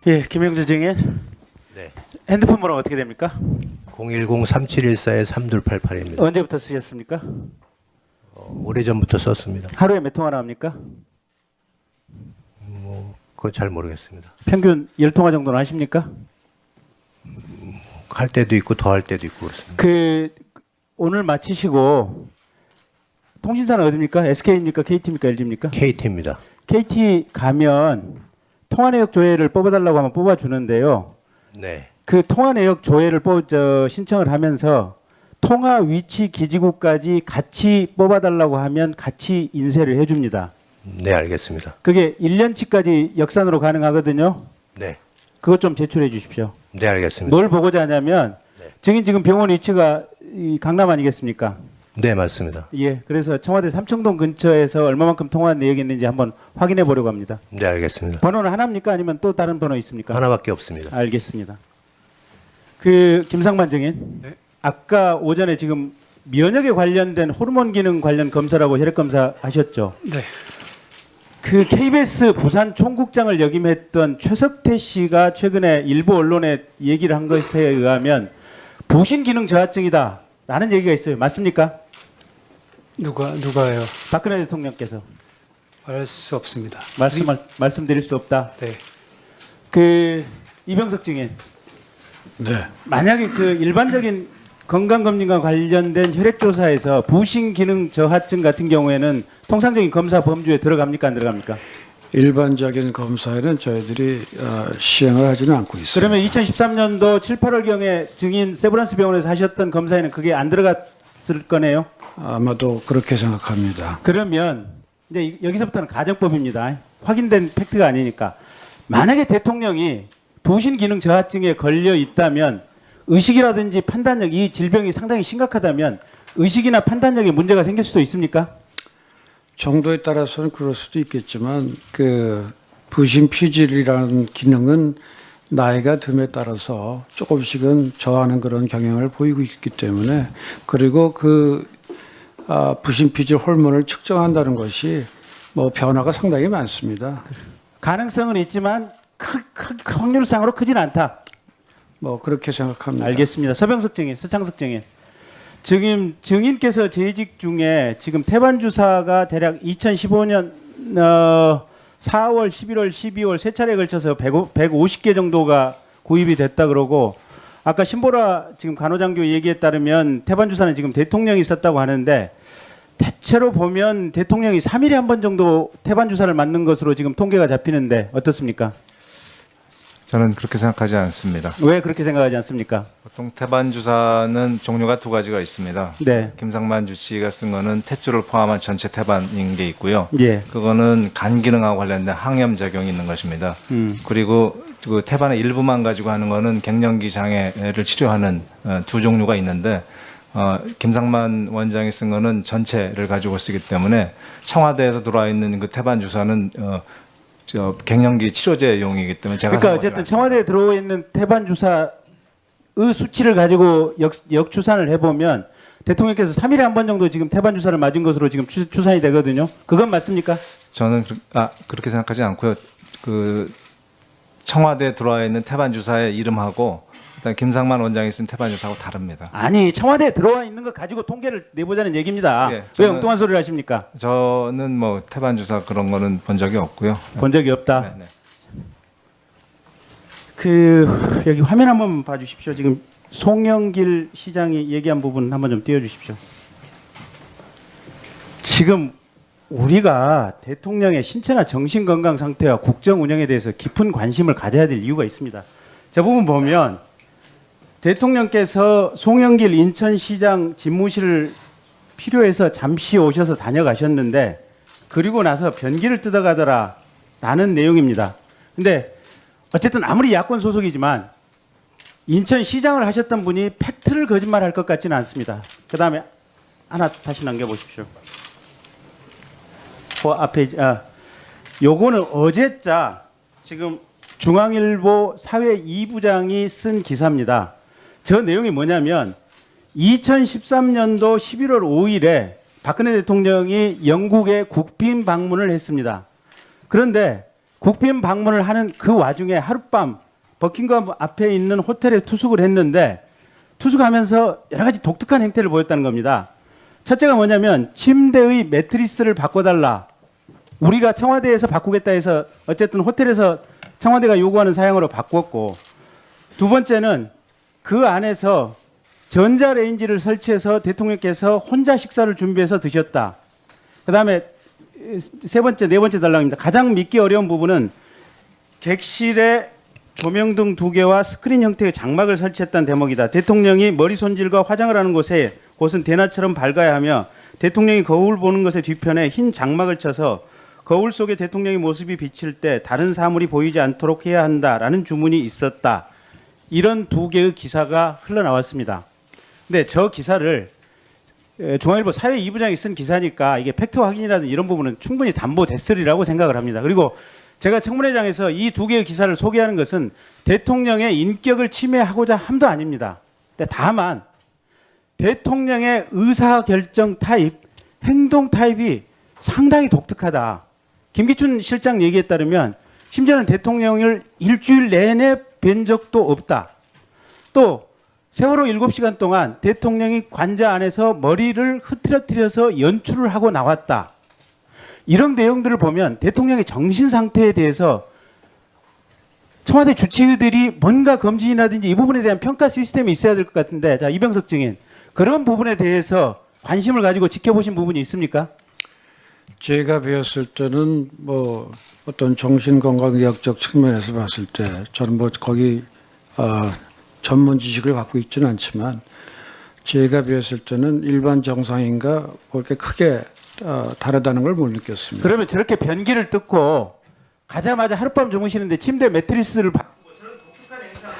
예, 김영주 증인. 네. 핸드폰 번호 어떻게 됩니까? 010-3714-3288입니다. 언제부터 쓰셨습니까? 오래전부터 썼습니다. 하루에 몇 통화 나옵니까? 그건 잘 모르겠습니다. 평균 10통화 정도는 하십니까? 할 때도 있고 더 할 때도 있고 그렇습니다. 오늘 마치시고 통신사는 어디입니까? SK입니까? KT입니까? LG입니까? KT입니다. KT 가면 통화 내역 조회를 뽑아달라고 하면 뽑아주는데요. 네. 그 통화 내역 조회를 신청을 하면서 통화 위치 기지국까지 같이 뽑아달라고 하면 같이 인쇄를 해줍니다. 네, 알겠습니다. 그게 1년치까지 역산으로 가능하거든요. 네. 그것 좀 제출해 주십시오. 네, 알겠습니다. 뭘 보고자 하냐면 네. 증인 지금 병원 위치가 이 강남 아니겠습니까? 네, 맞습니다. 예, 그래서 청와대 삼청동 근처에서 얼마만큼 통화 내역이 있는지 한번 확인해 보려고 합니다. 네, 알겠습니다. 번호는 하나입니까? 아니면 또 다른 번호 있습니까? 하나밖에 없습니다. 알겠습니다. 김상만 증인. 네. 아까 오전에 지금 면역에 관련된 호르몬 기능 관련 검사라고 혈액 검사 하셨죠? 네. KBS 부산 총국장을 역임했던 최석태 씨가 최근에 일부 언론에 얘기를 한 것에 의하면 부신 기능 저하증이다라는 얘기가 있어요. 맞습니까? 누가요? 박근혜 대통령께서 알 수 없습니다. 말씀드릴 수 없다. 네. 이병석 증인. 네. 만약에 일반적인 건강검진과 관련된 혈액조사에서 부신 기능 저하증 같은 경우에는 통상적인 검사 범주에 들어갑니까? 안 들어갑니까? 일반적인 검사에는 저희들이 시행을 하지는 않고 있어요. 그러면 2013년도 7, 8월경에 증인 세브란스 병원에서 하셨던 검사에는 그게 안 들어갔을 거네요? 아마도 그렇게 생각합니다. 그러면 이제 여기서부터는 가정법입니다. 확인된 팩트가 아니니까. 만약에 대통령이 부신 기능 저하증에 걸려 있다면 의식이라든지 판단력, 이 질병이 상당히 심각하다면 의식이나 판단력에 문제가 생길 수도 있습니까? 정도에 따라서는 그럴 수도 있겠지만 부신피질이라는 기능은 나이가 듦에 따라서 조금씩은 저하는 그런 경향을 보이고 있기 때문에 그리고 부신피질 호르몬을 측정한다는 것이 변화가 상당히 많습니다. 가능성은 있지만 확률상으로 크진 않다. 그렇게 생각합니다. 알겠습니다. 서병석 증인, 서창석 증인. 지금 증인께서 재직 중에 지금 태반 주사가 대략 2015년 4월, 11월, 12월 세 차례에 걸쳐서 150개 정도가 구입이 됐다 그러고 아까 신보라 지금 간호장교 얘기에 따르면 태반 주사는 지금 대통령이 있었다고 하는데 대체로 보면 대통령이 3일에 한 번 정도 태반 주사를 맞는 것으로 지금 통계가 잡히는데 어떻습니까? 저는 그렇게 생각하지 않습니다. 왜 그렇게 생각하지 않습니까? 보통 태반 주사는 종류가 두 가지가 있습니다. 네. 김상만 주치의가 쓴 거는 탯줄을 포함한 전체 태반인 게 있고요. 예. 그거는 간 기능하고 관련된 항염 작용이 있는 것입니다. 그리고 그 태반의 일부만 가지고 하는 거는 갱년기 장애를 치료하는 두 종류가 있는데 김상만 원장이 쓴 거는 전체를 가지고 쓰기 때문에 청와대에서 들어와 있는 그 태반 주사는 갱년기 치료제용이기 때문에 제가 그러니까 어쨌든 청와대에 들어와 있는 태반 주사의 수치를 가지고 역추산을 해보면 대통령께서 3일에 한 번 정도 지금 태반 주사를 맞은 것으로 지금 추산이 되거든요. 그건 맞습니까? 저는 그렇게 생각하지 않고요. 청와대에 들어와 있는 태반 주사의 이름하고 일단 김상만 원장이 쓴 태반 주사하고 다릅니다. 아니 청와대에 들어와 있는 거 가지고 통계를 내보자는 얘기입니다. 예, 왜 엉뚱한 소리를 하십니까? 저는 태반 주사 그런 거는 본 적이 없고요. 본 적이 없다. 네네. 여기 화면 한번 봐주십시오. 지금 송영길 시장이 얘기한 부분 한번 좀 띄워주십시오. 지금 우리가 대통령의 신체나 정신 건강 상태와 국정 운영에 대해서 깊은 관심을 가져야 될 이유가 있습니다. 저 부분 보면 대통령께서 송영길 인천시장 집무실을 필요해서 잠시 오셔서 다녀가셨는데 그리고 나서 변기를 뜯어가더라 라는 내용입니다. 근데 어쨌든 아무리 야권 소속이지만 인천시장을 하셨던 분이 팩트를 거짓말할 것 같지는 않습니다. 그 다음에 하나 다시 남겨보십시오. 그 앞에 요거는 어제자 지금 중앙일보 사회 2부장이 쓴 기사입니다. 저 내용이 뭐냐면 2013년도 11월 5일에 박근혜 대통령이 영국에 국빈 방문을 했습니다. 그런데 국빈 방문을 하는 그 와중에 하룻밤 버킹엄 앞에 있는 호텔에 투숙을 했는데 투숙하면서 여러 가지 독특한 행태를 보였다는 겁니다. 첫째가 뭐냐면 침대의 매트리스를 바꿔달라. 우리가 청와대에서 바꾸겠다 해서 어쨌든 호텔에서 청와대가 요구하는 사양으로 바꿨고, 두 번째는 그 안에서 전자레인지를 설치해서 대통령께서 혼자 식사를 준비해서 드셨다. 그다음에 세 번째, 네 번째 달랑입니다. 가장 믿기 어려운 부분은 객실에 조명등 2개와 스크린 형태의 장막을 설치했다는 대목이다. 대통령이 머리 손질과 화장을 하는 곳은 대낮처럼 밝아야 하며 대통령이 거울 보는 것의 뒤편에 흰 장막을 쳐서 거울 속에 대통령의 모습이 비칠 때 다른 사물이 보이지 않도록 해야 한다라는 주문이 있었다. 이런 2개의 기사가 흘러나왔습니다. 근데 저 기사를 중앙일보 사회 2부장이 쓴 기사니까 이게 팩트 확인이라든 이런 부분은 충분히 담보됐으리라고 생각을 합니다. 그리고 제가 청문회장에서 이 2개의 기사를 소개하는 것은 대통령의 인격을 침해하고자 함도 아닙니다. 다만 대통령의 의사결정 타입, 행동 타입이 상당히 독특하다. 김기춘 실장 얘기에 따르면 심지어는 대통령을 일주일 내내 뵌 적도 없다. 또 세월호 7시간 동안 대통령이 관저 안에서 머리를 흐트러뜨려서 연출을 하고 나왔다. 이런 내용들을 보면 대통령의 정신 상태에 대해서 청와대 주치의들이 뭔가 검진이라든지 이 부분에 대한 평가 시스템이 있어야 될 것 같은데, 자, 이병석 증인, 그런 부분에 대해서 관심을 가지고 지켜보신 부분이 있습니까? 제가 배웠을 때는 뭐 어떤 정신건강의학적 측면에서 봤을 때 저는 뭐 거기 전문 지식을 갖고 있지는 않지만 제가 배웠을 때는 일반 정상인과 그렇게 크게 다르다는 걸 못 느꼈습니다. 그러면 저렇게 변기를 뜯고 가자마자 하룻밤 주무시는데 침대 매트리스를 바꾸고 저런 독특한 행상,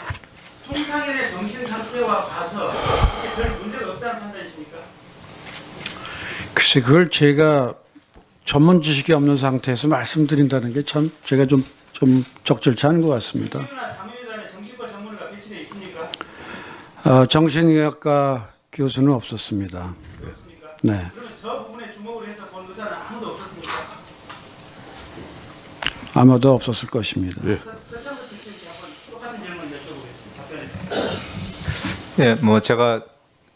총상인의 정신 상태와 봐서 이게 별 문제가 없다는 판단이십니까? 글쎄 그걸 제가 전문 지식이 없는 상태에서 말씀드린다는 게 참 제가 좀 적절치 않은 것 같습니다. 자문위원회 정신과 전문의가 배치돼 있습니까? 정신의학과 교수는 없었습니다. 그렇습니까? 네. 그러면 저 부분에 주목을 해서 본 의사는 아무도 없었습니까? 아마도 없었을 것입니다. 서창석 교수님께 한번 똑같은 질문 여쭤보겠습니다. 답변해 주세요. 네, 뭐 제가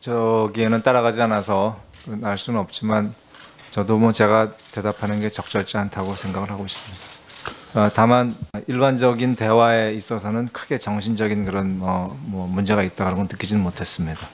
저기에는 따라가지 않아서 알 수는 없지만 저도 뭐 제가 대답하는 게 적절치 않다고 생각을 하고 있습니다. 다만 일반적인 대화에 있어서는 크게 정신적인 그런 뭐 문제가 있다는 건 느끼지는 못했습니다.